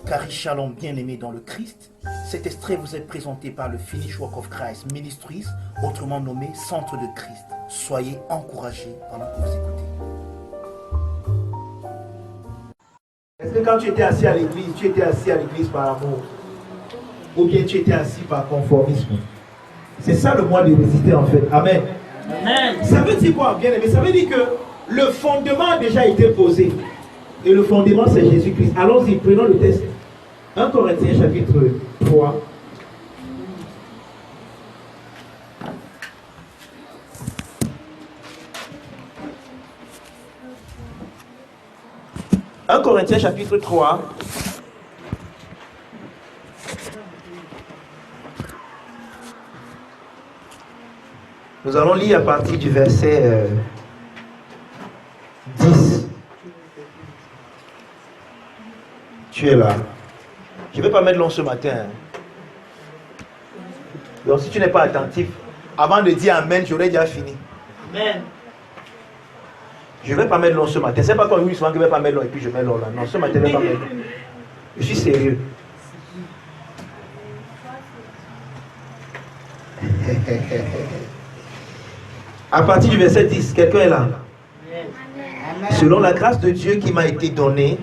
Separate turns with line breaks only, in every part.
Cari Shalom, bien-aimé dans le Christ, cet extrait vous est présenté par le Finish Work of Christ Ministries, autrement nommé Centre de Christ. Soyez encouragés pendant que vous écoutez.
Est-ce que quand tu étais assis à l'église, tu étais assis à l'église par amour? Ou bien tu étais assis par conformisme? C'est ça le mois de résister en fait. Amen. Amen. Ça veut dire quoi, bien-aimé? Ça veut dire que le fondement a déjà été posé. Et le fondement c'est Jésus-Christ. Allons-y, prenons le texte. 1 Corinthiens chapitre 3. « 1 Corinthiens chapitre 3. Nous allons lire à partir du verset 10. Tu es là. Je ne vais pas mettre long ce matin. Donc si tu n'es pas attentif, avant de dire Amen, j'aurais déjà fini. Amen. Je ne vais pas mettre long ce matin. C'est pas comme oui, souvent que je ne vais pas mettre long et puis je mets long là. Non, ce matin, je ne vais pas mettre long. Je suis sérieux. À partir du verset 10, quelqu'un est là? Amen. Selon la grâce de Dieu qui m'a été donnée,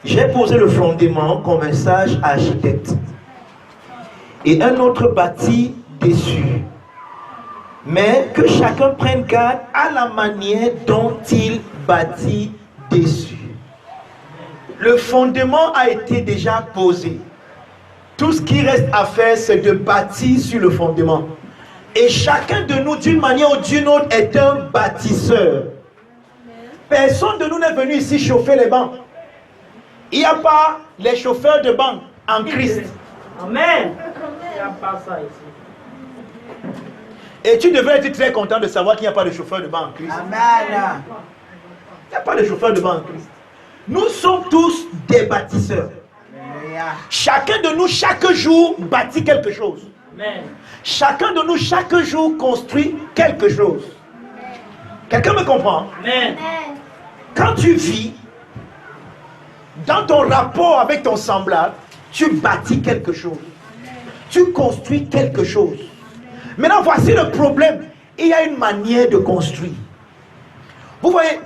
j'ai posé le fondement comme un sage architecte. Et un autre bâtit dessus. Mais que chacun prenne garde à la manière dont il bâtit dessus. Le fondement a été déjà posé. Tout ce qui reste à faire, c'est de bâtir sur le fondement. Et chacun de nous, d'une manière ou d'une autre, est un bâtisseur. Personne de nous n'est venu ici chauffer les bancs. Il n'y a pas les chauffeurs de bancs en Christ. Amen. Il n'y a pas ça ici. Et tu devrais être très content de savoir qu'il n'y a pas de chauffeur de banc en Christ. Amen. Il n'y a pas de chauffeur de banc en Christ. Nous sommes tous des bâtisseurs. Chacun de nous, chaque jour, bâtit quelque chose. Amen. Chacun de nous, chaque jour, construit quelque chose. Quelqu'un me comprend? Amen. Quand tu vis, dans ton rapport avec ton semblable, tu bâtis quelque chose. Tu construis quelque chose. Maintenant, voici le problème. Il y a une manière de construire. Vous voyez,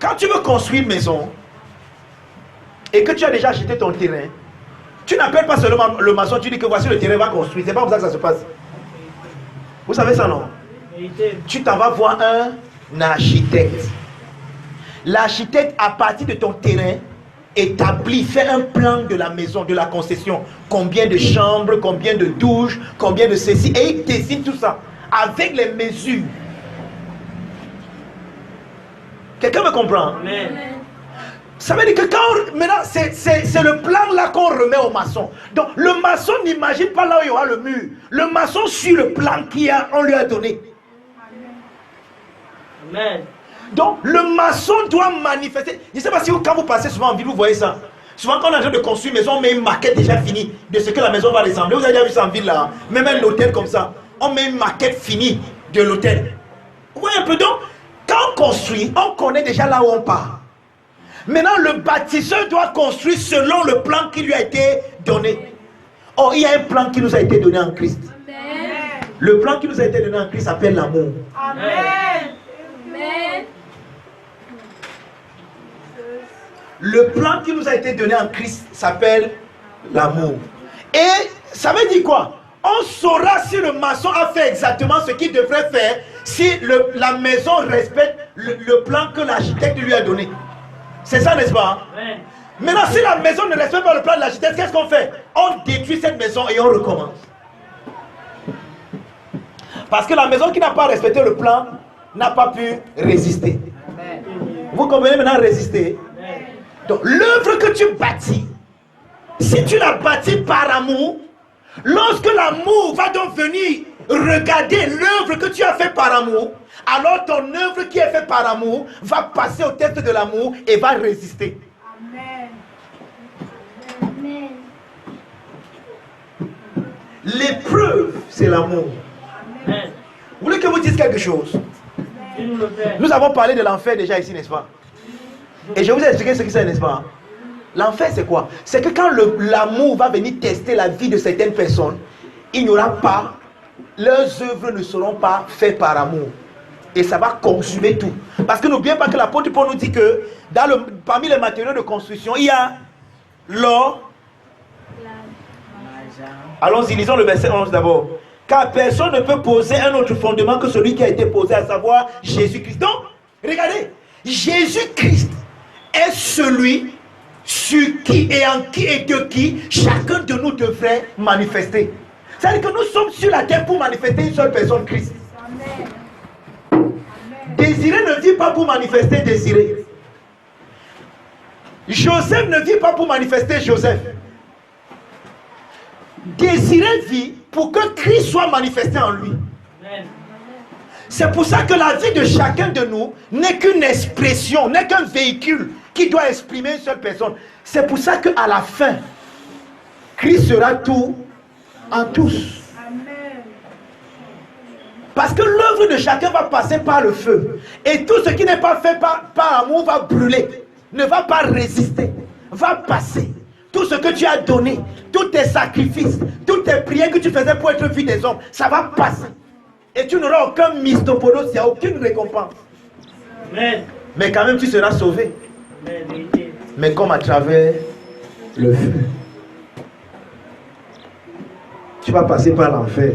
quand tu veux construire une maison et que tu as déjà acheté ton terrain, tu n'appelles pas seulement le maçon, tu dis que voici le terrain va construire. C'est pas comme ça que ça se passe. Vous savez ça, non? Tu t'en vas voir un architecte. L'architecte, à partir de ton terrain, établit, fait un plan de la maison, de la concession. Combien de chambres, combien de douches, combien de ceci. Et il dessine tout ça avec les mesures. Quelqu'un me comprend? Amen. Ça veut dire que quand maintenant, c'est le plan là qu'on remet au maçon. Donc le maçon n'imagine pas là où il y aura le mur. Le maçon suit le plan qu'on lui a donné. Amen. Donc le maçon doit manifester. Je ne sais pas si quand vous passez souvent en ville, vous voyez ça. Souvent quand on est en train de construire une maison, on met une maquette déjà finie de ce que la maison va ressembler. Vous avez déjà vu ça en ville là, même un hôtel comme ça. On met une maquette finie de l'hôtel. Vous voyez un peu, donc quand on construit, on connaît déjà là où on part. Maintenant le bâtisseur doit construire selon le plan qui lui a été donné. Oh, il y a un plan qui nous a été donné en Christ. Amen. Le plan qui nous a été donné en Christ s'appelle l'amour. Amen. Amen. Le plan qui nous a été donné en Christ s'appelle l'amour. Et ça veut dire quoi? On saura si le maçon a fait exactement ce qu'il devrait faire si la maison respecte le plan que l'architecte lui a donné. C'est ça, n'est-ce pas? Ouais. Maintenant, si la maison ne respecte pas le plan de l'architecte, qu'est-ce qu'on fait? On détruit cette maison et on recommence. Parce que la maison qui n'a pas respecté le plan n'a pas pu résister. Amen. Vous comprenez maintenant résister? Amen. Donc l'œuvre que tu bâtis, si tu la bâtis par amour, lorsque l'amour va donc venir regarder l'œuvre que tu as fait par amour, alors ton œuvre qui est faite par amour va passer au test de l'amour et va résister. Amen. Amen. L'épreuve, c'est l'amour. Vous voulez que je vous dise quelque chose? Nous avons parlé de l'enfer déjà ici, n'est-ce pas? Et je vous ai expliqué ce que c'est, n'est-ce pas? L'enfer, c'est quoi? C'est que quand l'amour va venir tester la vie de certaines personnes, il n'y aura pas, leurs œuvres ne seront pas faites par amour. Et ça va consumer tout. Parce que n'oubliez pas que l'apôtre Paul nous dit que parmi les matériaux de construction, il y a l'or. Allons-y, lisons le verset 11 d'abord. Car personne ne peut poser un autre fondement que celui qui a été posé, à savoir Jésus-Christ. Donc, regardez, Jésus-Christ est celui sur qui et en qui et de qui chacun de nous devrait manifester. C'est-à-dire que nous sommes sur la terre pour manifester une seule personne, Christ. Amen. Désiré ne vit pas pour manifester Désiré. Joseph ne vit pas pour manifester Joseph. Désiré vit pour que Christ soit manifesté en lui. Amen. C'est pour ça que la vie de chacun de nous n'est qu'une expression, n'est qu'un véhicule qui doit exprimer une seule personne. C'est pour ça qu'à la fin, Christ sera tout en tous. Amen. Parce que l'œuvre de chacun va passer par le feu. Et tout ce qui n'est pas fait par amour va brûler. Ne va pas résister. Va passer. Tout ce que tu as donné, tous tes sacrifices, toutes tes prières que tu faisais pour être vu des hommes, ça va passer. Et tu n'auras aucun mystopodos, il n'y a aucune récompense. Amen. Mais quand même tu seras sauvé. Amen. Mais comme à travers le feu. Tu vas passer par l'enfer.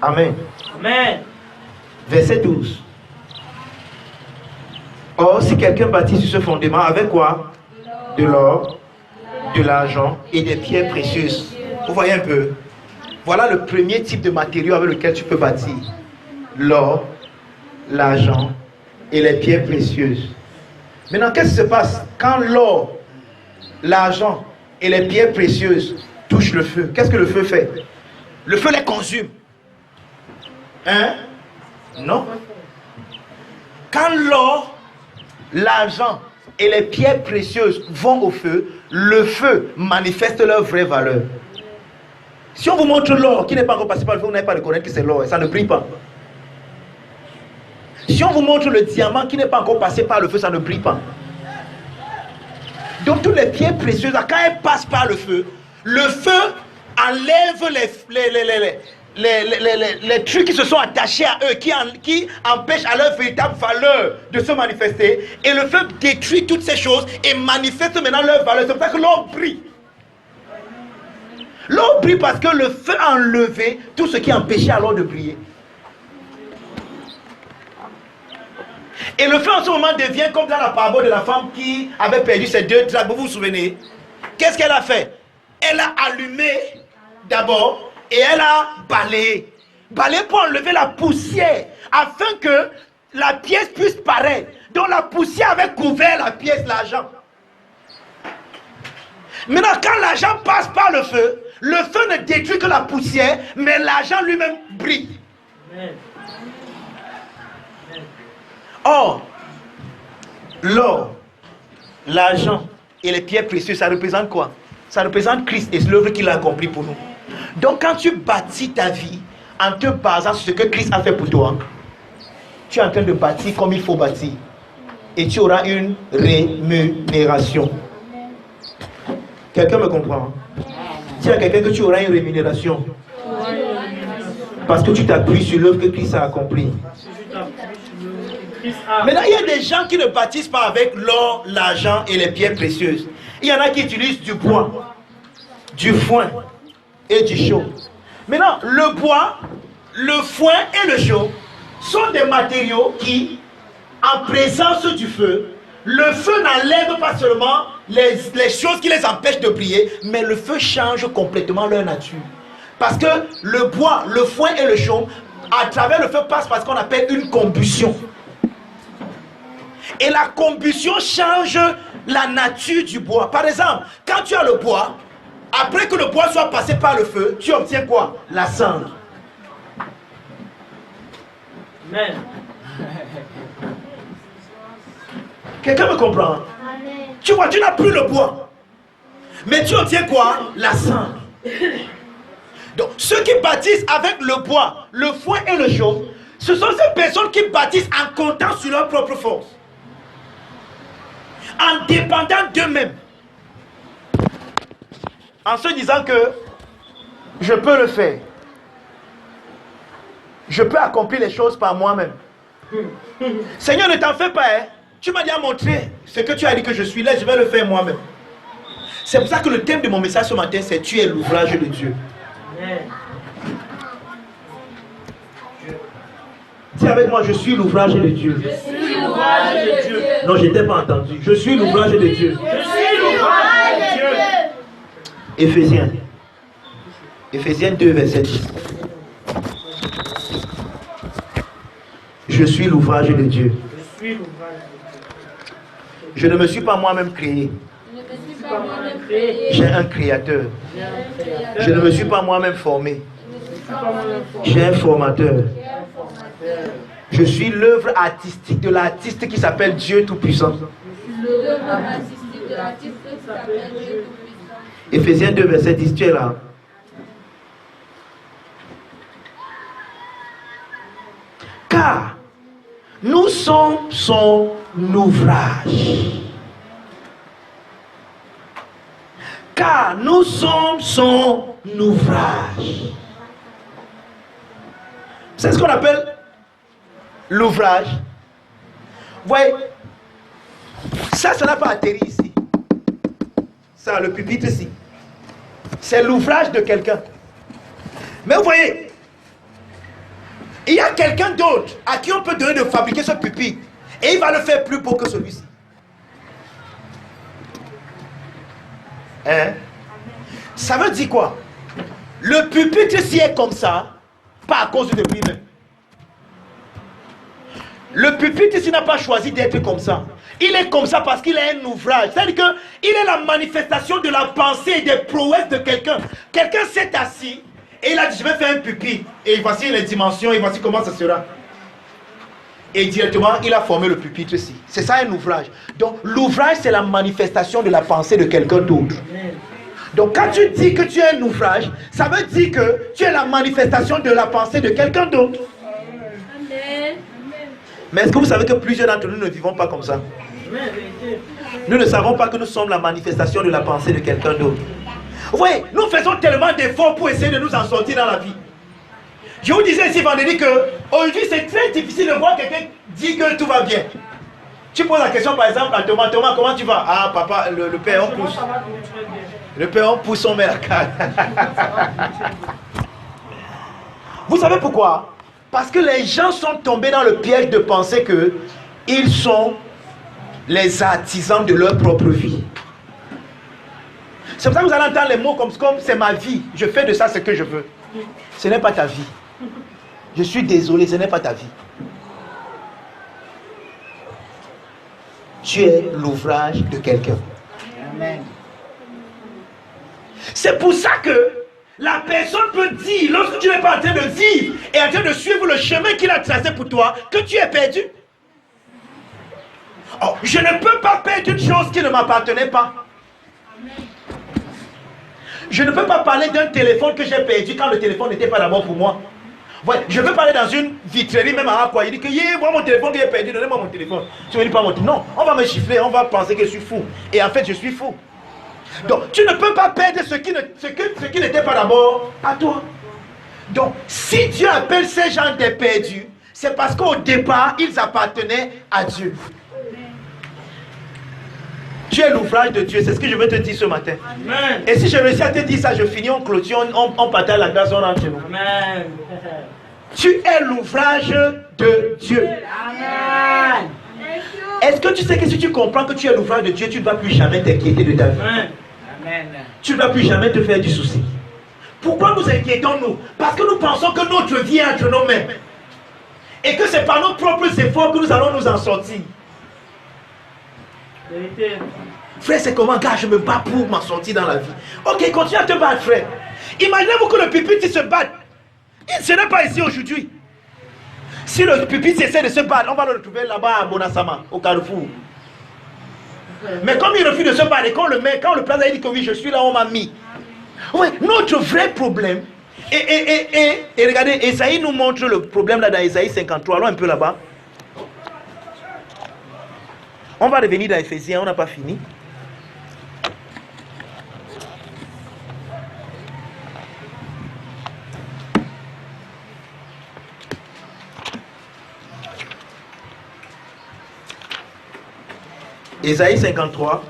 Amen. Amen. Verset 12. Or, si quelqu'un bâtit sur ce fondement, avec quoi? De l'or, de l'argent et des pierres précieuses. Vous voyez un peu? Voilà le premier type de matériau avec lequel tu peux bâtir. L'or, l'argent et les pierres précieuses. Maintenant, qu'est-ce qui se passe quand l'or, l'argent et les pierres précieuses touchent le feu? Qu'est-ce que le feu fait? Le feu les consume. Hein? Non. Quand l'or, l'argent et les pierres précieuses vont au feu, le feu manifeste leur vraie valeur. Si on vous montre l'or qui n'est pas encore passé par le feu, vous n'avez pas à reconnaître que c'est l'or, ça ne brille pas. Si on vous montre le diamant qui n'est pas encore passé par le feu, ça ne brille pas. Donc toutes les pierres précieuses, quand elles passent par le feu enlève les trucs qui se sont attachés à eux, qui empêchent à leur véritable valeur de se manifester. Et le feu détruit toutes ces choses et manifeste maintenant leur valeur. C'est pour ça que l'or brille. L'or brille parce que le feu a enlevé tout ce qui empêchait alors de briller. Et le feu en ce moment devient comme dans la parabole de la femme qui avait perdu ses 2 drachmes. Vous vous souvenez? Qu'est-ce qu'elle a fait? Elle a allumé d'abord et elle a balayé. Balayé pour enlever la poussière afin que la pièce puisse paraître. Donc la poussière avait couvert la pièce, l'argent. Maintenant, quand l'argent passe par le feu ne détruit que la poussière, mais l'argent lui-même brille. Amen. Or, l'or, l'argent et les pierres précieuses, ça représente quoi? Ça représente Christ et l'œuvre qu'il a accomplie pour nous. Donc quand tu bâtis ta vie en te basant sur ce que Christ a fait pour toi, tu es en train de bâtir comme il faut bâtir. Et tu auras une rémunération. Quelqu'un me comprend? Dis à quelqu'un que tu auras une rémunération. Parce que tu t'appuies sur l'œuvre que Christ a accomplie. Maintenant, il y a des gens qui ne bâtissent pas avec l'or, l'argent et les pierres précieuses. Il y en a qui utilisent du bois, du foin et du chaux. Maintenant, le bois, le foin et le chaux sont des matériaux qui, en présence du feu, le feu n'enlève pas seulement les choses qui les empêchent de briller, mais le feu change complètement leur nature. Parce que le bois, le foin et le chaux, à travers le feu passe par ce qu'on appelle une combustion. Et la combustion change la nature du bois. Par exemple, quand tu as le bois, après que le bois soit passé par le feu, tu obtiens quoi? La cendre.
Amen.
Quelqu'un me comprend?
Amen.
Tu vois, tu n'as plus le bois. Mais tu obtiens quoi? La cendre. Donc, ceux qui bâtissent avec le bois, le foin et le chaume, ce sont ces personnes qui bâtissent en comptant sur leur propre force. En dépendant d'eux-mêmes. En se disant que je peux le faire. Je peux accomplir les choses par moi-même. Seigneur, ne t'en fais pas, hein. Tu m'as déjà montré ce que tu as dit que je suis là, je vais le faire moi-même. C'est pour ça que le thème de mon message ce matin, c'est tu es l'ouvrage de Dieu.
Amen.
Dis avec moi, je suis l'ouvrage de Dieu.
Je suis l'ouvrage de Dieu.
Non, je n'étais pas entendu. Je suis l'ouvrage de Dieu.
Je suis l'ouvrage de Dieu.
Éphésiens. Éphésiens 2, verset 10. Je suis l'ouvrage de Dieu.
Je suis l'ouvrage de Dieu.
Je ne me suis pas moi-même créé. J'ai un créateur. Je ne me suis pas moi-même formé. J'ai un formateur. Je suis l'œuvre artistique de l'artiste qui s'appelle Dieu Tout-Puissant. Éphésiens 2, verset 10, tu es là. Car nous sommes son ouvrage. Car nous sommes son ouvrage. C'est ce qu'on appelle l'ouvrage. Vous voyez, ça n'a pas atterri ici. Ça, le pupitre ici. C'est l'ouvrage de quelqu'un. Mais vous voyez, il y a quelqu'un d'autre à qui on peut donner de fabriquer ce pupitre. Et il va le faire plus beau que celui-ci. Hein? Ça veut dire quoi? Le pupitre ici est comme ça, pas à cause de lui-même. Le pupitre ici n'a pas choisi d'être comme ça. Il est comme ça parce qu'il est un ouvrage. C'est-à-dire qu'il est la manifestation de la pensée et des prouesses de quelqu'un. Quelqu'un s'est assis et il a dit je vais faire un pupitre. Et voici les dimensions et voici comment ça sera. Et directement il a formé le pupitre ici. C'est ça un ouvrage. Donc l'ouvrage c'est la manifestation de la pensée de quelqu'un d'autre. Donc quand tu dis que tu es un ouvrage, ça veut dire que tu es la manifestation de la pensée de quelqu'un d'autre. Mais est-ce que vous savez que plusieurs d'entre nous ne vivons pas comme ça? Nous ne savons pas que nous sommes la manifestation de la pensée de quelqu'un d'autre. Vous voyez, nous faisons tellement d'efforts pour essayer de nous en sortir dans la vie. Je vous disais ici vendredi que aujourd'hui c'est très difficile de voir quelqu'un dire que tout va bien. Tu poses la question par exemple à Thomas, Thomas comment tu vas? Ah papa, le père on pousse. Le père on pousse, on met la carte. Vous savez pourquoi? Parce que les gens sont tombés dans le piège de penser que ils sont les artisans de leur propre vie. C'est pour ça que vous allez entendre les mots comme c'est ma vie, je fais de ça ce que je veux. Ce n'est pas ta vie. Je suis désolé, ce n'est pas ta vie. Tu es l'ouvrage de quelqu'un.
Amen.
C'est pour ça que la personne peut dire, lorsque tu n'es pas en train de vivre et en train de suivre le chemin qu'il a tracé pour toi, que tu es perdu. Oh, je ne peux pas perdre une chose qui ne m'appartenait pas. Je ne peux pas parler d'un téléphone que j'ai perdu quand le téléphone n'était pas d'abord pour moi. Ouais, je veux parler dans une vitrerie, même à quoi il dit que moi mon téléphone que j'ai perdu, donnez-moi mon téléphone. Tu ne veux pas mon téléphone. Non, on va me chiffrer, on va penser que je suis fou. Et en fait, je suis fou. Donc, tu ne peux pas perdre ce qui n'était pas d'abord à toi. Donc, si Dieu appelle ces gens des perdus, c'est parce qu'au départ, ils appartenaient à Dieu. Tu es l'ouvrage de Dieu, c'est ce que je veux te dire ce matin.
Amen.
Et si je réussis à te dire ça, je finis, on clôture, on partage la grâce, on rentre chez nous.
Amen.
Tu es l'ouvrage de Dieu.
Amen.
Est-ce que tu sais que si tu comprends que tu es l'ouvrage de Dieu, tu ne vas plus jamais t'inquiéter de ta vie?
Amen.
Tu ne vas plus jamais te faire du souci. Pourquoi nous inquiétons-nous? Parce que nous pensons que notre vie est entre nos mains. Et que c'est par nos propres efforts que nous allons nous en sortir.
Vérité.
Frère, c'est comment? Gars, je me bats pour m'en sortir dans la vie. Ok, continue à te battre, frère. Imaginez-vous que le pupitre se batte. Ce n'est pas ici aujourd'hui. Si le pupitre essaie de se battre, on va le retrouver là-bas à Bonasama, au Carrefour. Mais comme il refuse de se battre, et quand le président dit que oui, je suis là, on m'a mis. Oui, notre vrai problème, et regardez, Esaïe nous montre le problème là dans Esaïe 53, allons un peu là-bas. On va revenir dans Éphésiens, on n'a pas fini. Ésaïe 53.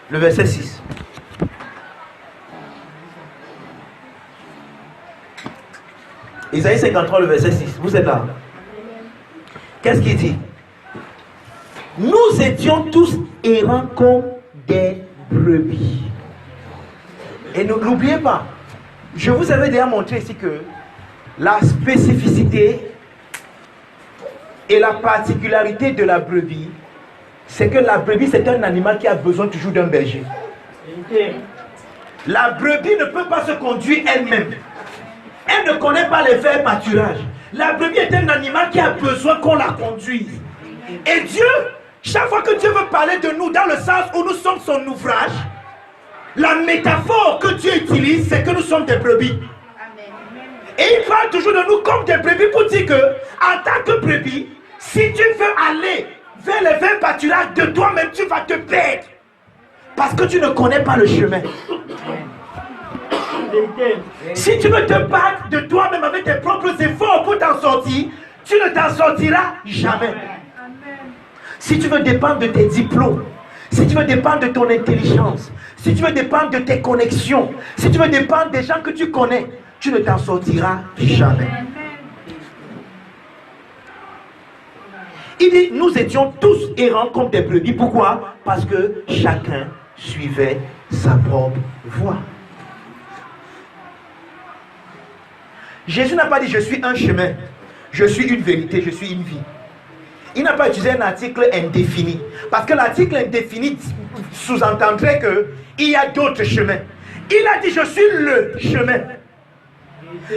Le verset 6. Ésaïe 53, le verset 6. Vous êtes là. Qu'est-ce qu'il dit? Nous étions tous errants comme des brebis. Et n'oubliez pas, je vous avais déjà montré ici que la spécificité et la particularité de la brebis, c'est que la brebis, c'est un animal qui a besoin toujours d'un berger. La brebis ne peut pas se conduire elle-même. Elle ne connaît pas les verts pâturages. La brebis est un animal qui a besoin qu'on la conduise. Et Dieu, chaque fois que Dieu veut parler de nous dans le sens où nous sommes son ouvrage, la métaphore que Dieu utilise, c'est que nous sommes des brebis. Et il parle toujours de nous comme des brebis pour dire que, en tant que brebis, si tu veux aller vers les verts pâturages de toi-même, tu vas te perdre. Parce que tu ne connais pas le chemin. Si tu veux te battre de toi-même avec tes propres efforts pour t'en sortir, tu ne t'en sortiras jamais. Si tu veux dépendre de tes diplômes, si tu veux dépendre de ton intelligence, si tu veux dépendre de tes connexions, si tu veux dépendre des gens que tu connais, tu ne t'en sortiras jamais. Il dit, nous étions tous errants comme des brebis. Pourquoi? Parce que chacun suivait sa propre voie. Jésus n'a pas dit, je suis un chemin, je suis une vérité, je suis une vie. Il n'a pas utilisé un article indéfini. Parce que l'article indéfini sous-entendrait qu'il y a d'autres chemins. Il a dit, je suis le chemin.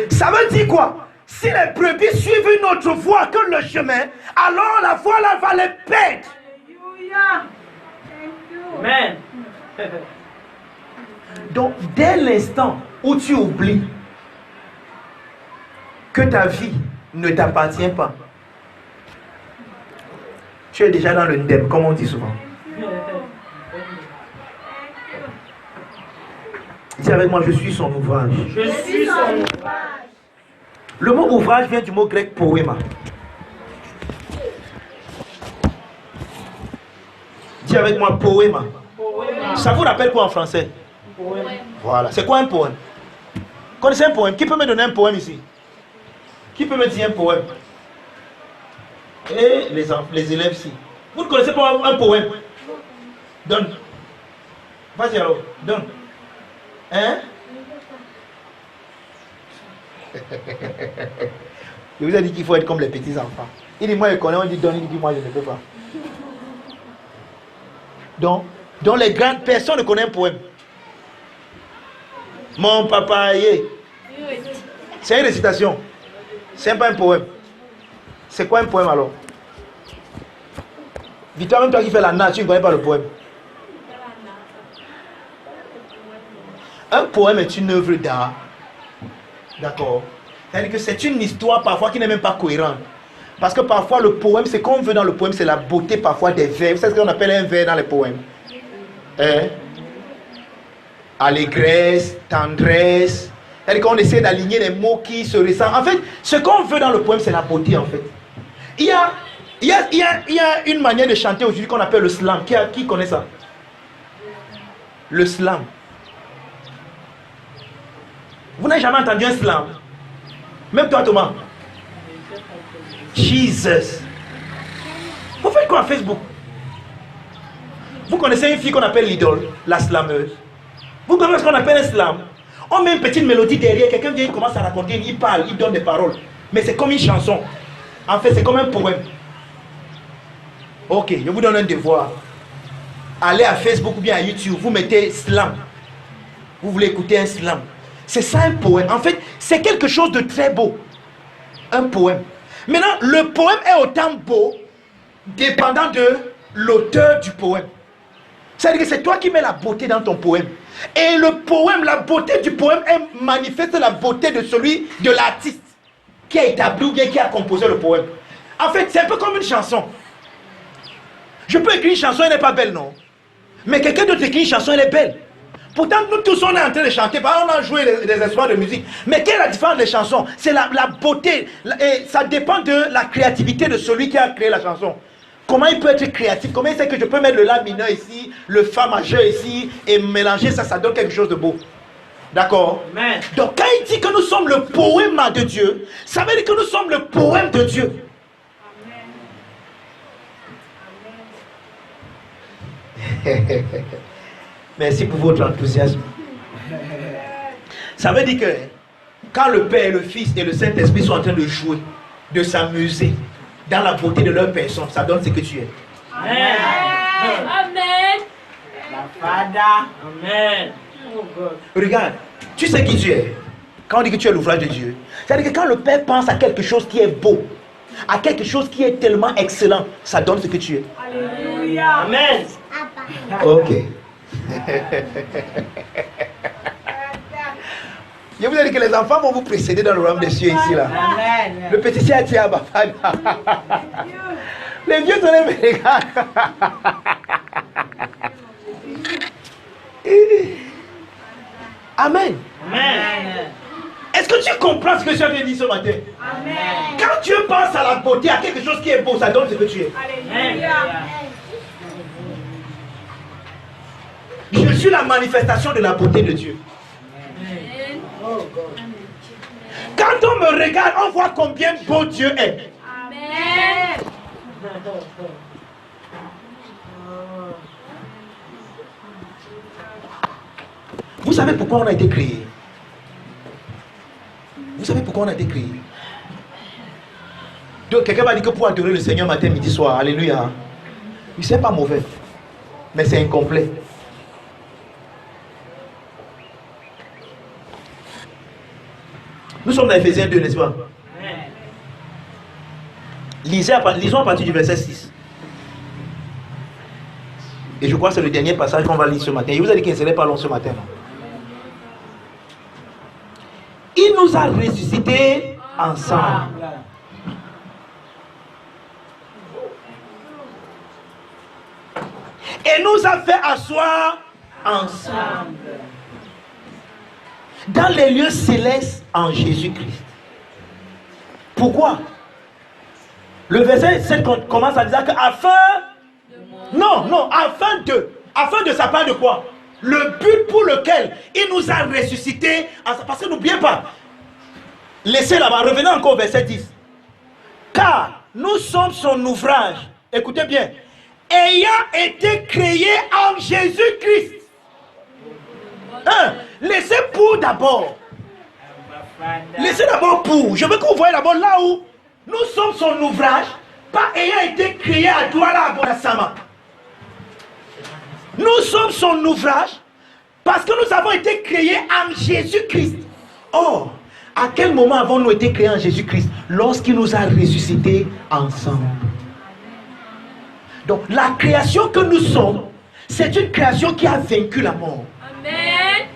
Ça veut dire quoi? Si les brebis suivent une autre voie que le chemin, alors la voie là va les perdre.
Amen.
Donc, dès l'instant où tu oublies que ta vie ne t'appartient pas, tu es déjà dans le ndem, comme on dit souvent. Dis avec moi, je suis son ouvrage.
Je suis son ouvrage.
Le mot ouvrage vient du mot grec poema. Dis avec moi, poema. Ça vous rappelle quoi en français? Voilà. C'est quoi un poème? Connaissez un poème? Qui peut me donner un poème ici? Qui peut me dire un poème? Et les élèves ici. Vous ne connaissez pas un poème? Donne. Vas-y alors, donne. Hein? Je vous ai dit qu'il faut être comme les petits enfants. Il dit, moi je connais, on dit donne, il dit, moi je ne peux pas. Donc les grandes personnes ne connaissent un poème. Mon papa est. C'est une récitation. C'est pas un poème. C'est quoi un poème alors? Dis-toi, même toi qui fais la nage, tu ne connais pas le poème. Un poème est une œuvre d'art. D'accord? C'est-à-dire que c'est une histoire parfois qui n'est même pas cohérente. Parce que parfois le poème, ce qu'on veut dans le poème, c'est la beauté parfois des vers. Vous savez ce qu'on appelle un vers dans les poèmes? Hein? Allégresse, tendresse. C'est-à-dire qu'on essaie d'aligner les mots qui se ressemblent. En fait, ce qu'on veut dans le poème, c'est la beauté en fait. Il y a une manière de chanter aujourd'hui qu'on appelle le slam. Qui connaît ça? Le slam. Vous n'avez jamais entendu un slam? Même toi, Thomas. Jesus. Vous faites quoi à Facebook? Vous connaissez une fille qu'on appelle l'idole, la slameuse. Vous connaissez ce qu'on appelle un slam? On met une petite mélodie derrière, quelqu'un vient, il commence à raconter, il parle, il donne des paroles. Mais c'est comme une chanson. En fait, c'est comme un poème. Ok, je vous donne un devoir. Allez à Facebook ou bien à YouTube, vous mettez slam. Vous voulez écouter un slam. C'est ça un poème. En fait, c'est quelque chose de très beau. Un poème. Maintenant, le poème est autant beau dépendant de l'auteur du poème. C'est-à-dire que c'est toi qui mets la beauté dans ton poème. Et le poème, la beauté du poème manifeste la beauté de celui, de l'artiste qui a établi ou bien qui a composé le poème. En fait, c'est un peu comme une chanson. Je peux écrire une chanson, elle n'est pas belle, non. Mais quelqu'un d'autre écrit une chanson, elle est belle. Pourtant, nous tous, on est en train de chanter. On a joué des instruments de musique. Mais quelle est la différence des chansons? C'est la beauté. Et ça dépend de la créativité de celui qui a créé la chanson. Comment il peut être créatif? Comment il sait que je peux mettre le la mineur ici, le fa majeur ici, et mélanger ça, ça donne quelque chose de beau. D'accord? Donc quand il dit que nous sommes le poème de Dieu, ça veut dire que nous sommes le poème de Dieu. Amen. Merci pour votre enthousiasme. Ça veut dire que quand le Père, le Fils et le Saint-Esprit sont en train de jouer, de s'amuser dans la beauté de leur personne, ça donne ce que tu es.
Amen.
Amen.
Amen.
Regarde, tu sais qui tu es. Quand on dit que tu es l'ouvrage de Dieu, c'est-à-dire que quand le Père pense à quelque chose qui est beau, à quelque chose qui est tellement excellent, ça donne ce que tu es.
Alléluia. Amen.
Ok. Je vous ai dit que les enfants vont vous précéder dans le royaume des cieux ici là.
Amen.
Le petit chien est à Bafana. Les vieux sont les méga. Amen.
Amen.
Est-ce que tu comprends ce que je viens de dire ce matin?
Amen.
Quand Dieu pense à la beauté, à quelque chose qui est beau, ça donne ce que tu es.
Alléluia.
Je suis la manifestation de la beauté de Dieu. Quand on me regarde, on voit combien beau Dieu est.
Amen.
Vous savez pourquoi on a été créé? Vous savez pourquoi on a été créé? Donc quelqu'un va dire que pour adorer le Seigneur matin, midi, soir, alléluia. Oui, c'est pas mauvais, mais c'est incomplet. Nous sommes dans Ephésiens 2, n'est-ce pas? Lisons à partir du verset 6. Et je crois que c'est le dernier passage qu'on va lire ce matin. Il vous a dit qu'il ne serait pas long ce matin. Non? Il nous a ressuscités ensemble. Et nous a fait asseoir ensemble dans les lieux célestes en Jésus-Christ. Pourquoi? Le verset 7 commence à dire que afin de sa part de quoi? Le but pour lequel il nous a ressuscités, parce que n'oubliez pas, laissez là-bas, revenez encore au verset 10. Car nous sommes son ouvrage, écoutez bien, ayant été créés en Jésus-Christ. Laissez pour d'abord. Laissez d'abord pour. Je veux que vous voyez d'abord là où nous sommes son ouvrage, pas ayant été créés à Douala Abonasama. Nous sommes son ouvrage parce que nous avons été créés en Jésus-Christ. Or, à quel moment avons-nous été créés en Jésus-Christ? Lorsqu'il nous a ressuscités ensemble. Donc, la création que nous sommes, c'est une création qui a vaincu la mort.
Amen.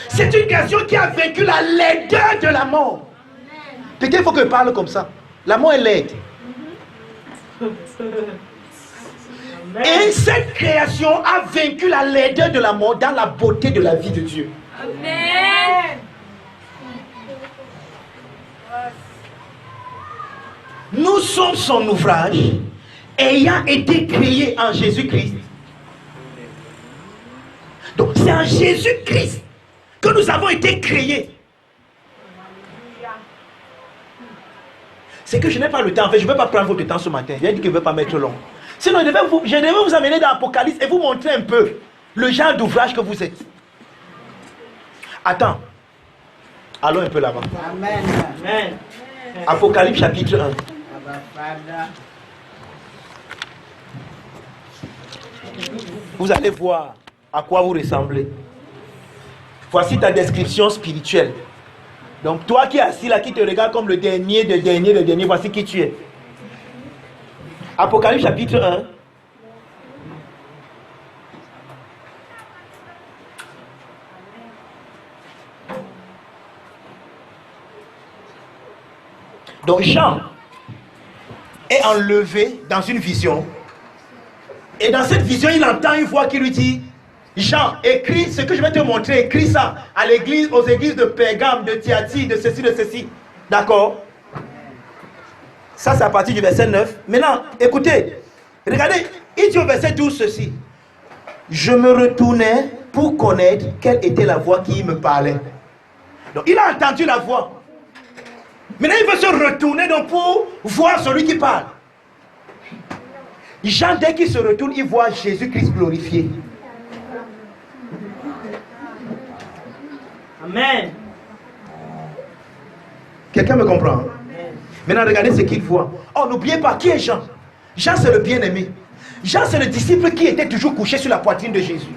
C'est une création qui a vaincu la laideur de la mort. Peut-être qu'il faut que je parle comme ça. La mort est laide. Et cette création a vaincu la laideur de la mort dans la beauté de la vie de Dieu.
Amen.
Nous sommes son ouvrage, ayant été créés en Jésus-Christ. Donc c'est en Jésus-Christ que nous avons été créés. C'est que je n'ai pas le temps. En fait, je ne vais pas prendre votre temps ce matin. J'ai dit que je ne vais pas mettre long. Sinon, je devais vous amener dans l'Apocalypse et vous montrer un peu le genre d'ouvrage que vous êtes. Attends. Allons un peu là-bas.
Amen. Amen.
Apocalypse chapitre 1. Vous allez voir à quoi vous ressemblez. Voici ta description spirituelle. Donc toi qui es assis là, qui te regarde comme le dernier, voici qui tu es. Apocalypse chapitre 1. Donc Jean est enlevé dans une vision. Et dans cette vision, il entend une voix qui lui dit: Jean, écris ce que je vais te montrer, écris ça à l'église, aux églises de Pergame, de Thyatire, de ceci. D'accord? Ça, c'est à partir du verset 9. Maintenant, écoutez, regardez, il dit au verset 12 ceci: je me retournais pour connaître quelle était la voix qui me parlait. Donc, il a entendu la voix. Maintenant, il veut se retourner donc pour voir celui qui parle. Jean, dès qu'il se retourne, il voit Jésus-Christ glorifié.
Amen.
Quelqu'un me comprend? Amen. Maintenant, regardez ce qu'il voit. Oh, n'oubliez pas, qui est Jean? Jean, c'est le bien-aimé. Jean, c'est le disciple qui était toujours couché sur la poitrine de Jésus.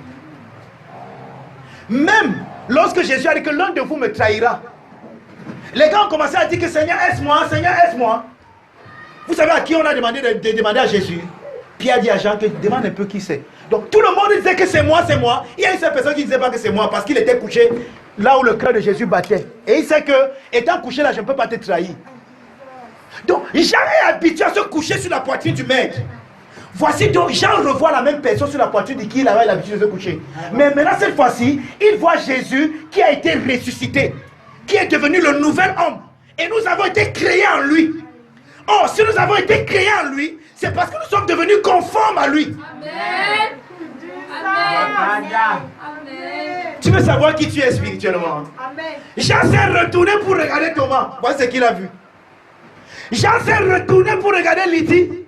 Même lorsque Jésus a dit que l'un de vous me trahira, les gars ont commencé à dire que Seigneur, aide-moi, Seigneur, aide-moi. Vous savez à qui on a demandé de demander à Jésus? Pierre dit à Jean que demande un peu qui c'est. Donc tout le monde disait que c'est moi, c'est moi. Il y a une seule personne qui ne disait pas que c'est moi parce qu'il était couché là où le cœur de Jésus battait. Et il sait que, étant couché là, je ne peux pas te trahir. Donc Jean est habitué à se coucher sur la poitrine du maître. Voici donc Jean revoit la même personne sur la poitrine de qui il avait l'habitude de se coucher. Mais maintenant cette fois-ci, il voit Jésus qui a été ressuscité, qui est devenu le nouvel homme. Et nous avons été créés en lui. Or, si nous avons été créés en lui, c'est parce que nous sommes devenus conformes à lui.
Amen. Amen. Amen.
Tu veux savoir qui tu es spirituellement?
Amen.
Jean s'est retourné pour regarder Thomas. Voici ce qu'il a vu. Jean s'est retourné pour regarder Lydie.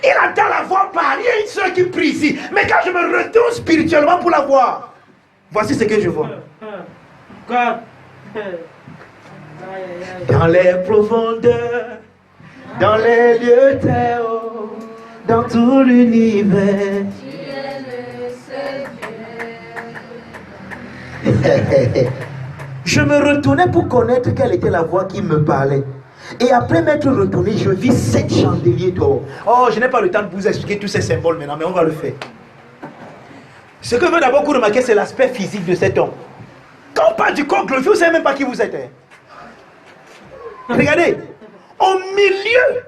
Il entend la voix parler. Il y a une soeur qui prie ici. Mais quand je me retourne spirituellement pour la voir, voici ce que je vois. Dans les profondeurs, dans les lieux très hauts, dans tout l'univers.
Tu es le seul Dieu.
Je me retournais pour connaître quelle était la voix qui me parlait. Et après m'être retourné, je vis 7 chandeliers d'or. Oh, je n'ai pas le temps de vous expliquer tous ces symboles maintenant, mais on va le faire. Ce que je veux d'abord que vous remarquez, c'est l'aspect physique de cet homme. Quand on parle du corps glorifié, vous ne savez même pas qui vous êtes. Hein? Regardez, au milieu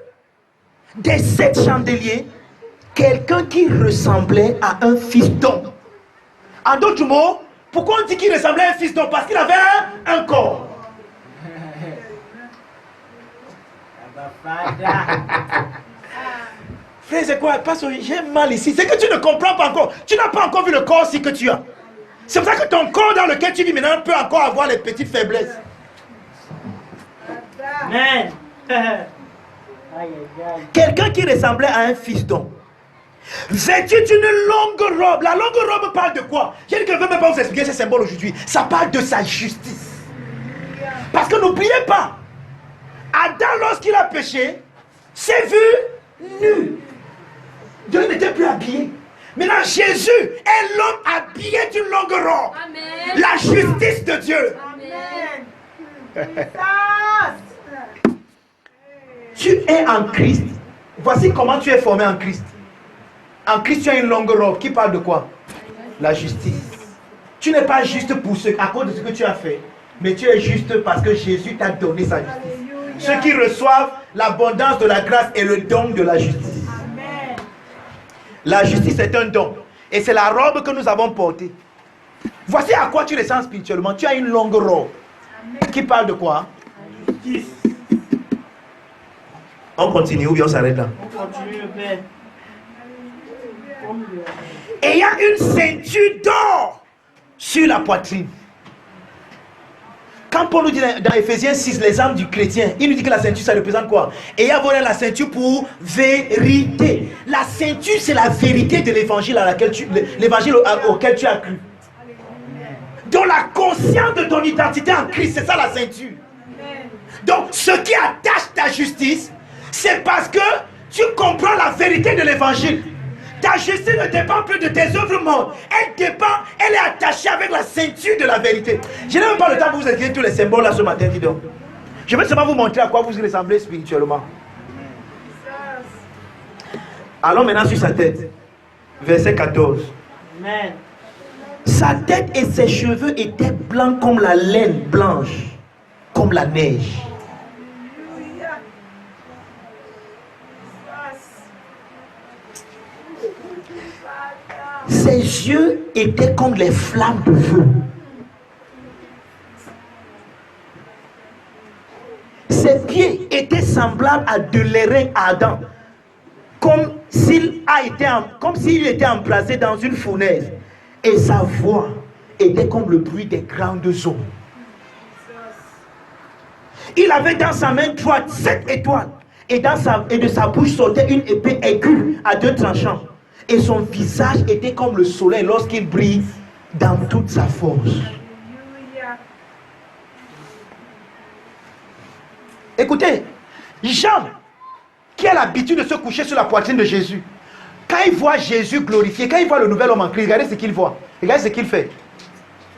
des 7 chandeliers, quelqu'un qui ressemblait à un fiston. En d'autres mots, pourquoi on dit qu'il ressemblait à un fiston? Parce qu'il avait un corps. Frère, c'est quoi? Parce que j'ai mal ici. C'est que tu ne comprends pas encore. Tu n'as pas encore vu le corps aussi que tu as. C'est pour ça que ton corps dans lequel tu vis maintenant peut encore avoir les petites faiblesses.
Amen.
Quelqu'un qui ressemblait à un fiston, vêtu d'une longue robe. La longue robe parle de quoi? J'ai dit que je ne veux même pas vous expliquer ce symbole aujourd'hui. Ça parle de sa justice. Parce que n'oubliez pas, Adam, lorsqu'il a péché, s'est vu nu. Dieu n'était plus habillé. Maintenant, Jésus est l'homme habillé d'une longue robe.
Amen.
La justice de Dieu.
Amen.
Tu es en Christ. Voici comment tu es formé en Christ. En Christ, tu as une longue robe qui parle de quoi? La justice. Tu n'es pas juste pour à cause de ce que tu as fait, mais tu es juste parce que Jésus t'a donné sa justice. Ceux qui reçoivent l'abondance de la grâce et le don de la justice.
Amen.
La justice est un don. Et c'est la robe que nous avons portée. Voici à quoi tu ressembles spirituellement. Tu as une longue robe. Qui parle de quoi?
Justice.
On continue ou bien on s'arrête là?
On continue le Père.
Et il y a une ceinture d'or sur la poitrine. Quand Paul nous dit dans Ephésiens 6, les armes du chrétien, il nous dit que la ceinture, ça représente quoi? Et il y a volé la ceinture pour vérité. La ceinture, c'est la vérité de l'évangile l'évangile auquel tu as cru. Donc la conscience de ton identité en Christ, c'est ça la ceinture. Donc ce qui attache ta justice, c'est parce que tu comprends la vérité de l'évangile.
Ta justice ne dépend plus de tes œuvres mortes. Elle est attachée avec la ceinture de la vérité. Je n'ai même pas le temps pour vous écrire tous les symboles là ce matin, dis donc. Je vais seulement vous montrer à quoi vous ressemblez spirituellement. Allons maintenant sur sa tête. Verset 14.
Amen.
Sa tête et ses cheveux étaient blancs comme la laine blanche, comme la neige. Ses yeux étaient comme les flammes de feu. Ses pieds étaient semblables à de l'airain ardent, comme s'il était emplacé dans une fournaise. Et sa voix était comme le bruit des grandes eaux. Il avait dans sa main droite 7 étoiles. Et de sa bouche sortait une épée aiguë à 2 tranchants. Et son visage était comme le soleil lorsqu'il brille dans toute sa force. Écoutez, Jean, qui a l'habitude de se coucher sur la poitrine de Jésus, quand il voit Jésus glorifié, quand il voit le nouvel homme en Christ, regardez ce qu'il voit. Regardez ce qu'il fait.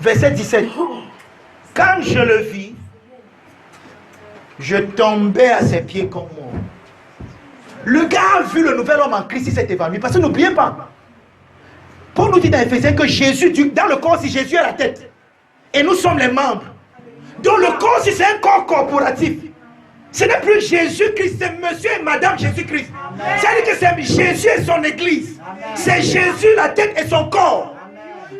Verset 17. Quand je le vis, je tombais à ses pieds comme mort. Le gars a vu le nouvel homme en Christ, il s'est évanoui. Parce que n'oubliez pas, Paul nous dit dans Éphésiens que Jésus, dans le corps, si Jésus est la tête, et nous sommes les membres. Donc le corps, si c'est un corps corporatif, ce n'est plus Jésus-Christ, c'est monsieur et madame Jésus-Christ. C'est-à-dire que c'est Jésus et son église. C'est Jésus, la tête et son corps.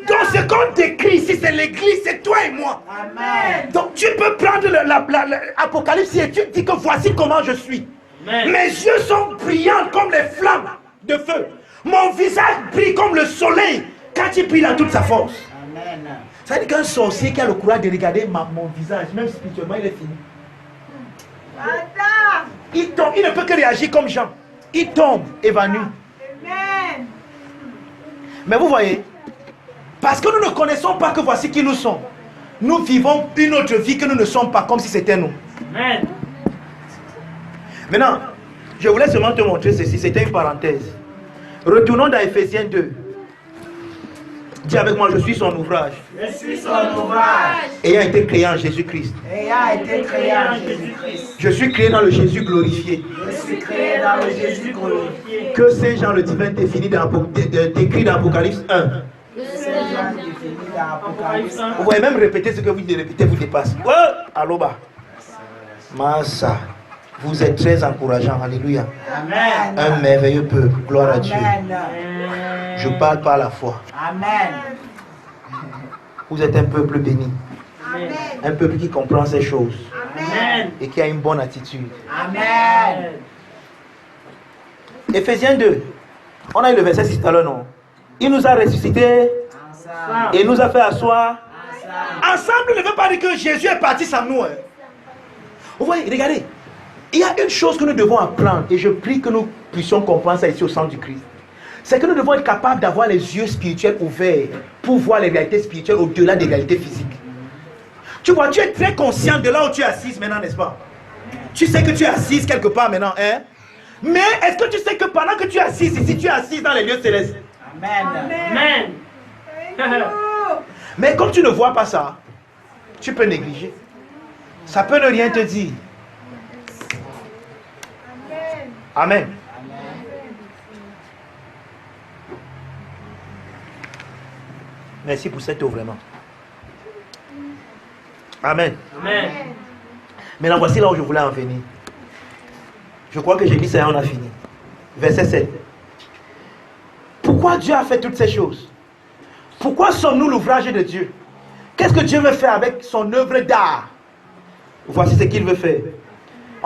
Donc ce qu'on décrit ici, c'est l'église, c'est toi et moi.
Amen.
Donc tu peux prendre l'Apocalypse et tu dis que voici comment je suis.
Amen.
Mes yeux sont brillants comme les flammes de feu. Mon visage brille comme le soleil quand il brille dans toute sa force.
Amen.
Ça veut dire qu'un sorcier qui a le courage de regarder mon visage, même spirituellement, il est fini. Il tombe, il ne peut que réagir comme Jean. Il tombe, évanoui. Mais vous voyez, parce que nous ne connaissons pas que voici qui nous sommes, nous vivons une autre vie que nous ne sommes pas, comme si c'était nous.
Amen.
Maintenant, je voulais seulement te montrer ceci, c'était une parenthèse. Retournons dans Éphésiens 2. Dis avec moi, je suis son ouvrage.
Je suis son ouvrage.
Ayant été créé en Jésus-Christ.
Ayant été créé en Jésus-Christ.
Je suis créé dans le Jésus glorifié.
Je suis créé dans le Jésus glorifié.
Que Saint Jean le divin décrit dans Apocalypse 1.
Saint Jean définit dans Apocalypse 1.
Vous pouvez même répéter ce que vous répétez, vous dépasse. Ouais, allô bas. Massa. Vous êtes très encourageant, alléluia.
Amen.
Un merveilleux peuple, gloire à Dieu.
Amen.
Je parle par la foi.
Amen.
Vous êtes un peuple béni.
Amen.
Un peuple qui comprend ces choses
Amen.
et qui a une bonne attitude.
Amen.
Éphésiens 2. On a eu le verset 6 tout à l'heure, non? Il nous a ressuscités et nous a fait asseoir. Ensemble ne veut pas dire que Jésus est parti sans nous. Hein. Vous voyez, regardez. Il y a une chose que nous devons apprendre, et je prie que nous puissions comprendre ça ici au centre du Christ. C'est que nous devons être capables d'avoir les yeux spirituels ouverts pour voir les réalités spirituelles au-delà des réalités physiques. Tu vois, tu es très conscient de là où tu es assise maintenant, n'est-ce pas? Tu sais que tu es assise quelque part maintenant, hein? Mais est-ce que tu sais que pendant que tu es assise ici, tu es assise dans les lieux célestes?
Amen. Amen.
Mais comme tu ne vois pas ça, tu peux négliger. Ça peut ne rien te dire. Amen. Merci pour cette eau vraiment. Amen.
Amen.
Maintenant, voici là où je voulais en venir. Je crois que j'ai dit ça et on a fini. Verset 7. Pourquoi Dieu a fait toutes ces choses? Pourquoi sommes-nous l'ouvrage de Dieu? Qu'est-ce que Dieu veut faire avec son œuvre d'art? Voici ce qu'il veut faire.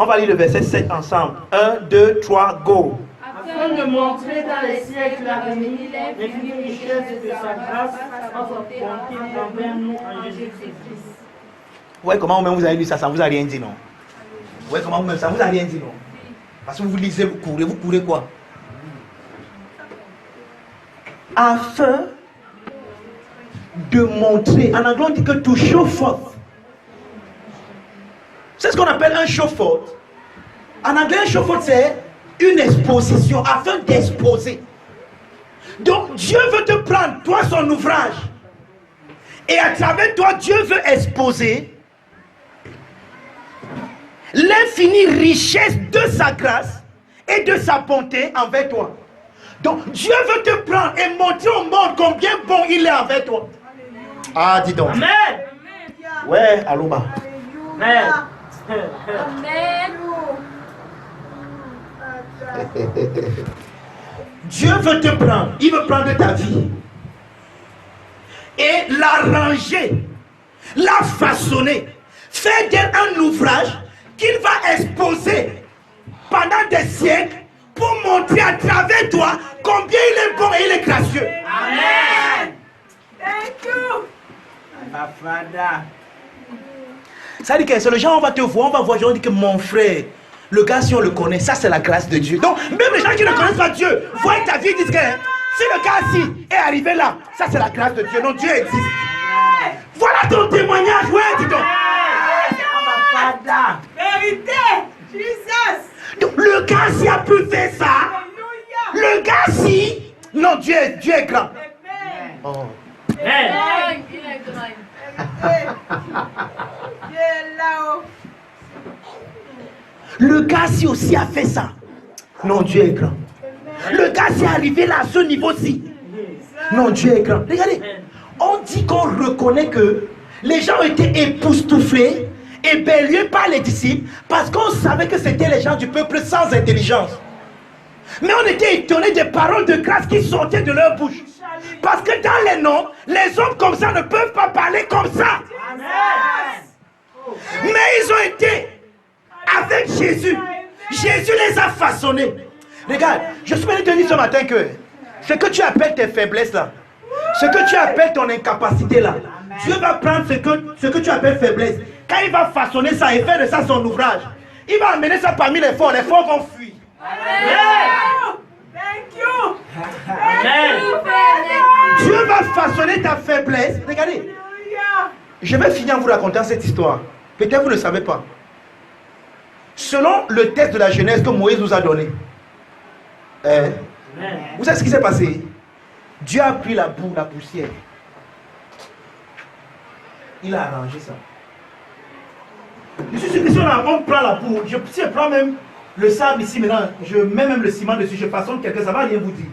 On va lire le verset 7 ensemble. 1, 2, 3, go.
Afin de montrer dans les siècles à venir l'infinie richesse de sa grâce en sa bonté envers nous en Jésus-Christ.
Vous voyez comment vous avez lu ça, ça ne vous a rien dit, non? Vous voyez comment ça ne vous a rien dit, non? Parce que vous lisez, vous courez quoi? Afin de montrer, en anglais on dit que to show forth. C'est ce qu'on appelle un show forth. En anglais, un show forth, c'est une exposition, afin d'exposer. Donc Dieu veut te prendre, toi son ouvrage. Et à travers toi, Dieu veut exposer l'infinie richesse de sa grâce et de sa bonté envers toi. Donc Dieu veut te prendre et montrer au monde combien bon il est envers toi. Ah, dis donc.
Amen.
Ouais, Aloma.
Amen.
Amen.
Dieu veut te prendre, il veut prendre ta vie et l'arranger, la façonner, faire d'elle un ouvrage qu'il va exposer pendant des siècles pour montrer à travers toi combien il est bon et il est gracieux.
Amen.
Thank you.
Ça dit que c'est le gens, on va te voir, on va voir, on dit que mon frère, le gars, si on le connaît, ça c'est la grâce de Dieu. Donc, même les gens qui ne connaissent pas Dieu, voient ta vie, disent que si le gars-ci est arrivé là, ça c'est la grâce de Dieu. Non, Dieu existe. Voilà ton témoignage, ouais, dis donc.
Vérité. Jesus.
Donc, le gars-ci a pu faire ça.
Alléluia.
Le gars-ci, non, Dieu est grand.
Amen.
Oh.
Amen.
Il est grand. Dieu est là-haut.
Le gars-ci aussi a fait ça. Non, Dieu est grand. Le gars-ci est arrivé là, à ce niveau-ci. Non, Dieu est grand. Regardez, on dit qu'on reconnaît que les gens ont été époustouflés, éberlués par les disciples, parce qu'on savait que c'était les gens du peuple sans intelligence. Mais on était étonnés des paroles de grâce qui sortaient de leur bouche. Parce que dans les noms, les hommes comme ça ne peuvent pas parler comme ça. Mais ils ont été avec Jésus. Jésus les a façonnés. Regarde, je suis venu te dire ce matin que ce que tu appelles tes faiblesses là, ce que tu appelles ton incapacité là, Dieu va prendre ce que tu appelles faiblesse. Quand il va façonner ça et faire de ça son ouvrage, il va amener ça parmi les forts vont fuir.
Thank you.
Amen.
Dieu va façonner ta faiblesse. Regardez,
Alléluia.
je vais finir en vous racontant cette histoire. Peut-être vous ne le savez pas. Selon le texte de la Genèse que Moïse nous a donné, vous savez ce qui s'est passé? Dieu a pris la boue, la poussière. Il a arrangé ça. Je suis sûr que si on prend la boue, si je prends même le sable ici maintenant, je mets même le ciment dessus, je façonne quelqu'un, ça va rien vous dire.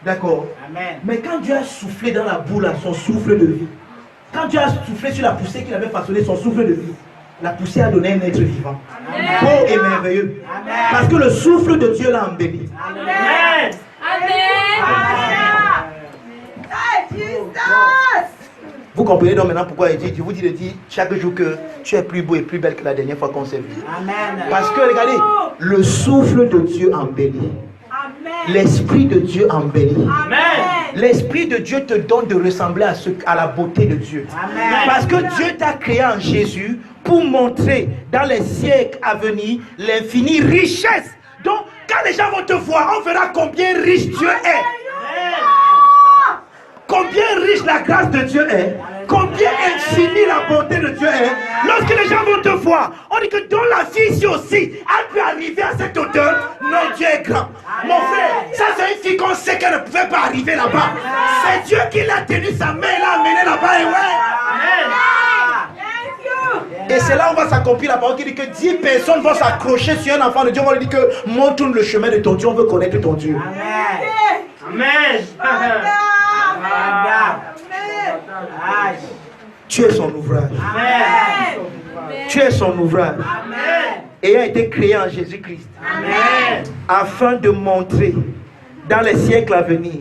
D'accord? Mais quand Dieu a soufflé dans la boue là, son souffle de vie, quand Dieu a soufflé sur la poussière qu'il avait façonné, son souffle de vie, la poussière a donné un être vivant. Beau et merveilleux. Parce que le souffle de Dieu l'a embelli.
Amen.
Vous comprenez donc maintenant pourquoi il dit, je vous dis de dire chaque jour que tu es plus beau et plus belle que la dernière fois qu'on s'est vu. Parce que regardez, le souffle de Dieu embellit. L'esprit de Dieu embellit. L'esprit de Dieu te donne de ressembler à la beauté de Dieu. Parce que Dieu t'a créé en Jésus pour montrer dans les siècles à venir l'infinie richesse. Donc quand les gens vont te voir, on verra combien riche Dieu est. Combien riche la grâce de Dieu est. Combien infinie la bonté de Dieu est. Lorsque les gens vont te voir, on dit que dans la fille ici aussi, elle peut arriver à cette hauteur. Non, Dieu est grand. Mon frère, ça c'est une fille qu'on sait qu'elle ne pouvait pas arriver là-bas. C'est Dieu qui l'a tenu sa main et l'a amené là-bas. Et ouais. Et c'est là où on va s'accomplir la parole qui dit que 10 personnes vont s'accrocher sur un enfant de Dieu. On va lui dire que montre-nous le chemin de ton Dieu. On veut connaître ton Dieu.
Amen.
Tu es son ouvrage.
Amen.
Tu es son ouvrage.
Amen.
Ayant été créé en Jésus-Christ.
Amen.
Afin de montrer dans les siècles à venir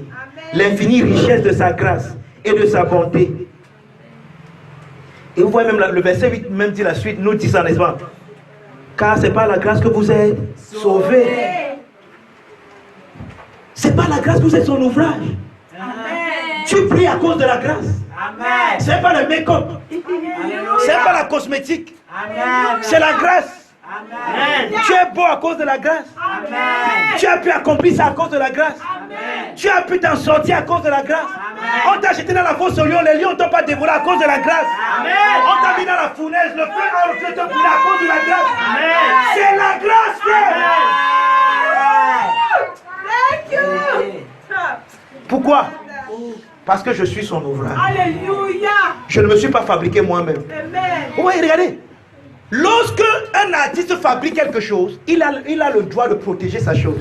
l'infinie richesse de sa grâce et de sa bonté. Et vous voyez même le verset 8 même dit la suite, nous dit ça, n'est-ce pas? Car c'est par la grâce que vous êtes sauvés. C'est par la grâce que vous êtes son ouvrage. Tu pries à cause de la grâce. C'est pas le make-up. C'est pas la cosmétique. C'est la grâce. Tu es beau à cause de la grâce. Tu as pu accomplir ça à cause de la grâce. Tu as pu t'en sortir à cause de la grâce. On t'a jeté dans la fosse aux lions, les lions ne t'ont pas dévoré à cause de la grâce. On t'a mis dans la fournaise, le feu a refusé de te brûler à cause de la grâce. C'est la grâce, frère.
Thank you.
Pourquoi? Parce que je suis son ouvrage.
Alléluia.
Je ne me suis pas fabriqué moi-même.
Amen.
Oui, regardez. Lorsque un artiste fabrique quelque chose, il a le droit de protéger sa chose.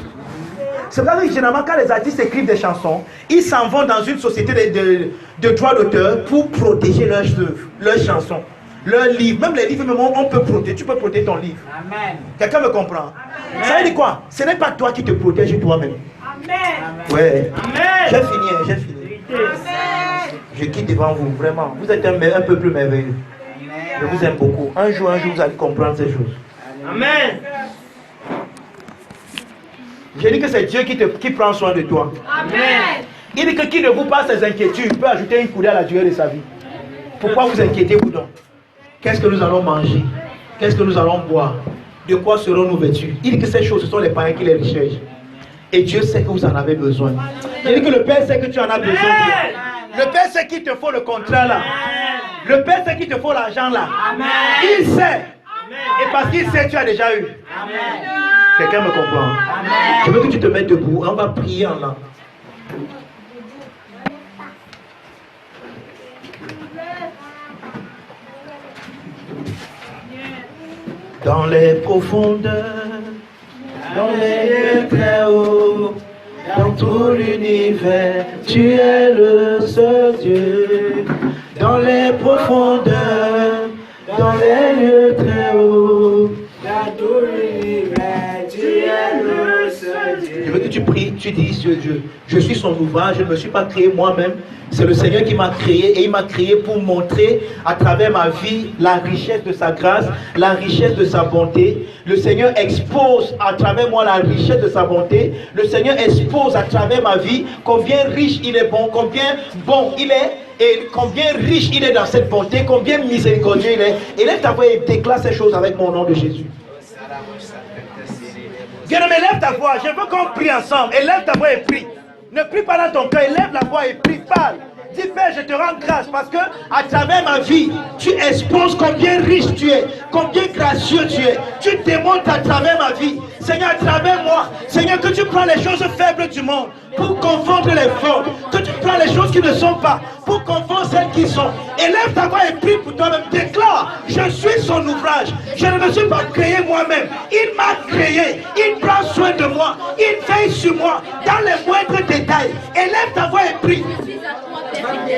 C'est pour ça que généralement, quand les artistes écrivent des chansons, ils s'en vont dans une société de droits d'auteur pour protéger leurs œuvres, leurs chansons, leurs livres. Même les livres, on peut protéger. Tu peux protéger ton livre. Amen. Quelqu'un me comprend? Amen. Ça veut dire quoi? Ce n'est pas toi qui te protèges toi-même.
Amen.
Ouais.
Amen.
J'ai fini, j'ai fini.
Amen.
Je quitte devant vous, vraiment. Vous êtes un peuple merveilleux. Je vous aime beaucoup. Un jour, vous allez comprendre ces choses.
Amen.
J'ai dit que c'est Dieu qui prend soin de toi.
Amen.
Il dit que qui ne vous passe ses inquiétudes peut ajouter une coudée à la durée de sa vie. Pourquoi vous inquiétez-vous donc? Qu'est-ce que nous allons manger? Qu'est-ce que nous allons boire? De quoi serons-nous vêtus? Il dit que ces choses, ce sont les païens qui les recherchent. Et Dieu sait que vous en avez besoin. Il dit que le Père sait que tu en as besoin. Le Père sait qu'il te faut le contrat là. Le Père sait qu'il te faut l'argent là. Il sait. Et parce qu'il sait, tu as déjà eu. Quelqu'un me comprend? Je veux que tu te mettes debout. On va prier en langue. Dans les profondeurs, dans les lieux très hauts, dans tout l'univers, tu es le seul Dieu. Dans les profondeurs, dans les lieux très hauts, dans tout l'univers, tu es le seul Dieu. Je veux que tu pries, tu dis, je suis son ouvrage, je ne me suis pas créé moi-même. C'est le Seigneur qui m'a créé et il m'a créé pour montrer à travers ma vie la richesse de sa grâce, la richesse de sa bonté. Le Seigneur expose à travers moi la richesse de sa bonté. Le Seigneur expose à travers ma vie combien riche il est bon, combien bon il est et combien riche il est dans cette bonté, combien miséricordieux il est. Et lève ta voix et déclare ces choses avec mon nom de Jésus. Bien-aimé, lève ta voix. Je veux qu'on prie ensemble. Et lève ta voix et prie. Ne prie pas dans ton cœur, lève la voix et prie, parle. Dis Père, je te rends grâce parce que à travers ma vie, tu exposes combien riche tu es, combien gracieux tu es. Tu démontres à travers ma vie, Seigneur, à travers moi, Seigneur, que tu prends les choses faibles du monde pour confondre les forts, que tu prends les choses qui ne sont pas pour confondre celles qui sont. Et lève ta voix et prie pour toi-même. Déclare, je suis son ouvrage. Je ne me suis pas créé moi-même. Il m'a créé. Il prend soin de moi. Il veille sur moi dans les moindres détails. Et lève ta voix et prie.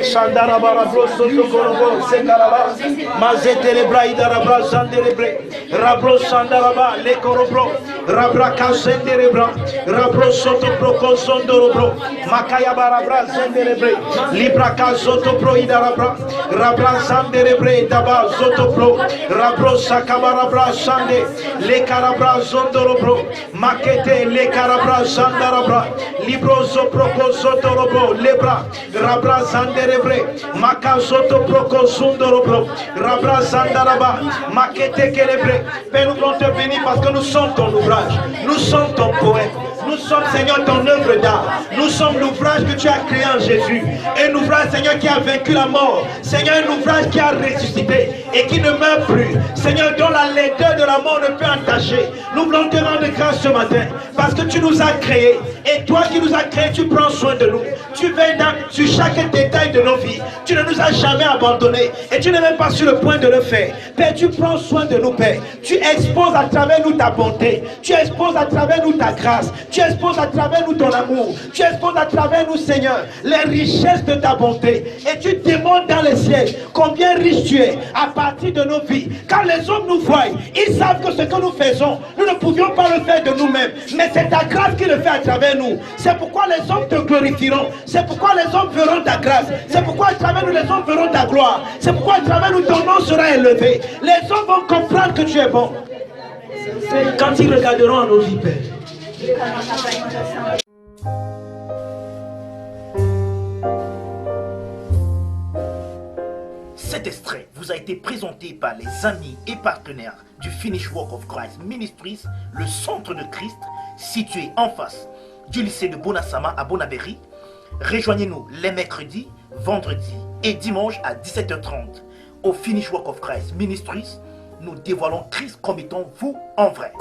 Shandarabara broso sokorobo sekaraba mazete braïdarabra sanderebre rabro sandaraba le korobro rabra kasenderebra rabro soto proko sondorobro makaya barabra senderebre libra kazoto proidarabra rabra sanderebre daba zoto pro rabro sakabarabra sande le karabra zondorobro makete le karabra sandarabra libro zoproko zotorobro lebra rabra Sanderebre, Makazoto Proko Sundorobro, Rabra Sandaraba, Makete Kerebre. Père, nous voulons te bénir parce que nous sommes ton ouvrage, nous sommes ton poète. Nous sommes, Seigneur, ton œuvre d'art. Nous sommes l'ouvrage que tu as créé en Jésus. Un ouvrage, Seigneur, qui a vaincu la mort. Seigneur, un ouvrage qui a ressuscité et qui ne meurt plus. Seigneur, dont la laideur de la mort ne peut entacher. Nous voulons te rendre grâce ce matin parce que tu nous as créés. Et toi qui nous as créés, tu prends soin de nous. Tu veilles sur chaque détail de nos vies. Tu ne nous as jamais abandonnés. Et tu n'es même pas sur le point de le faire. Père, tu prends soin de nous, Père. Tu exposes à travers nous ta bonté. Tu exposes à travers nous ta grâce. Tu exposes à travers nous ton amour. Tu exposes à travers nous, Seigneur, les richesses de ta bonté. Et tu démontres dans les ciels combien riche tu es à partir de nos vies. Quand les hommes nous voient, ils savent que ce que nous faisons, nous ne pouvions pas le faire de nous-mêmes. Mais c'est ta grâce qui le fait à travers nous. C'est pourquoi les hommes te glorifieront. C'est pourquoi les hommes verront ta grâce. C'est pourquoi à travers nous, les hommes verront ta gloire. C'est pourquoi à travers nous, ton nom sera élevé. Les hommes vont comprendre que tu es bon. Quand ils regarderont en nos vies, Père.
Cet extrait vous a été présenté par les amis et partenaires du Finish Work of Christ Ministries, le centre de Christ, situé en face du lycée de Bonasama à Bonabéry. Rejoignez-nous les mercredis, vendredis et dimanches à 17h30 au Finish Work of Christ Ministries. Nous dévoilons Christ comme étant vous en vrai.